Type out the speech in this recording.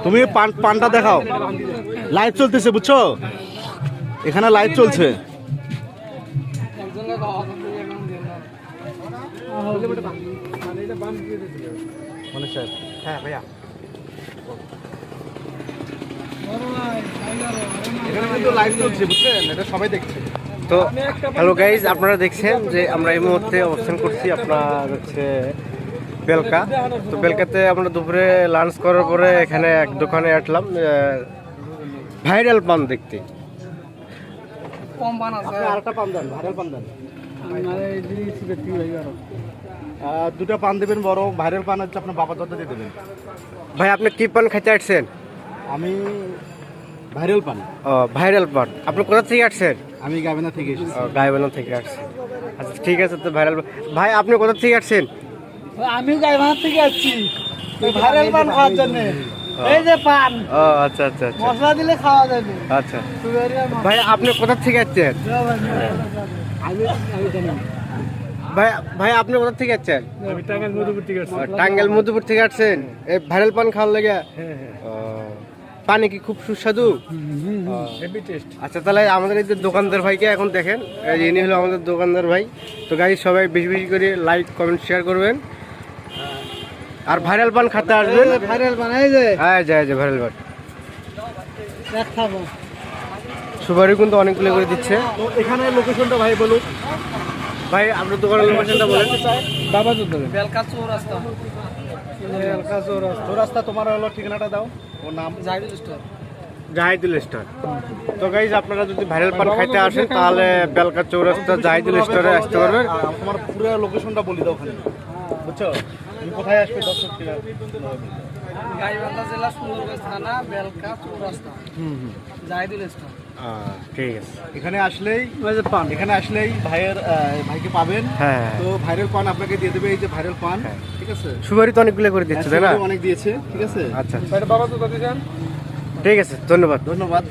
তুমি পানটা দেখাও, লাইভ চলতেছে বুঝছো, এখানে লাইভ চলছে। হ্যাঁ ভাইয়া, এখানে কিন্তু লাইভ চলছে বুঝছেন, এটা সবাই দেখছে। তো হ্যালো গাইজ, আপনারা দেখছেন যে আমরা এই মুহূর্তে অবস্থান করছি আপনার হচ্ছে বেলকা। তো বেলকাতে আমরা দুপুরে লাঞ্চ করার পরে এখানে এক দোকানে আসলাম ভাইরাল পান দেখতে। আরেকটা পান দেন, ভাইরাল পান দেন। দুটা পান দেবেন, বড় ভাইরাল পান হচ্ছে আপনার বাবা দাদা দিয়ে দেবেন। ভাই আপনি কি পান খাইতে আসছেন? আমি ভাইরাল পান। ও ভাইরাল পান। আপনি কোথা থেকে আসছেন? আমি গাইবান্ধা থেকে এসেছি। গাইবান্ধা থেকে আসছেন। আচ্ছা ঠিক আছে, তো ভাইরাল ভাই আপনি কোথা থেকে আসছেন? আমি গাইবান্ধা থেকে আসছি ভাইরাল পান খাওয়ার জন্য। এই যে পান, ও আচ্ছা আচ্ছা আচ্ছা মশলা দিলে খাওয়া যাবে। আচ্ছা ভাই আপনি কোথা থেকে আসছেন? ভাই ভাই আপনি কোথা থেকে আসছেন? আমি টাঙ্গাইল মধুপুর থেকে আসছি। টাঙ্গাইল মধুপুর থেকে আসছেন এই ভাইরাল পান খাওয়ার লেগে? পানি কি খুব সুস্বাদু? Heavy taste. আচ্ছা তাহলে আমাদের এই যে দোকানদার ভাইকে এখন দেখেন, ইনি হলো আমাদের দোকানদার ভাই। তো গাইজ সবাই বেশি বেশি করে লাইক কমেন্ট শেয়ার করবেন, আর ভাইরাল পান খাতে আসবেন। ভাইরাল পান এই যে হ্যাঁ যায় যে ভাইরাল পান এক খাবো। সুপারি কিন্তু অনেকগুলো করে দিচ্ছে। তো এখানে লোকেশনটা ভাই বলুন। ভাই আপনার দোকানের লোকেশনটা বলেন। বাবা যুদ্ধ বেলকা চৌরাস্তা। বেলকা চৌরাস্তা। চৌরাস্তা, তোমার হলো ঠিকানাটা দাও, ওর নাম। জাহিদুল স্টোর। জাহিদুল স্টোর। তো গাইজ আপনারা যদি ভাইরাল পান খাইতে আসেন তাহলে বেলকা চৌরাস্তা জাহিদুল স্টোরে আসতে পারবেন। তোমার পুরো লোকেশনটা বলি দাও ওখানে, বুঝছো তুমি কোথায় আসবে দর্শকরা। গাইবান্ধা জেলা সুন্দরগঞ্জ থানা বেলকা চৌরাস্তা। জাহিদুল স্টোর। ঠিক আছে। এখানে আসলেই এখানে আসলেই ভাইকে পাবেন। হ্যাঁ তো ভাইরাল পান আপনাকে দিয়ে দেবে, এই যে ভাইরাল পান, ঠিক আছে। সুপারি তো অনেকগুলো করে দিচ্ছে তাই না? অনেক দিয়েছে, ঠিক আছে। আচ্ছা বাবা তো দিয়েছেন। ঠিক আছে, ধন্যবাদ। ধন্যবাদ।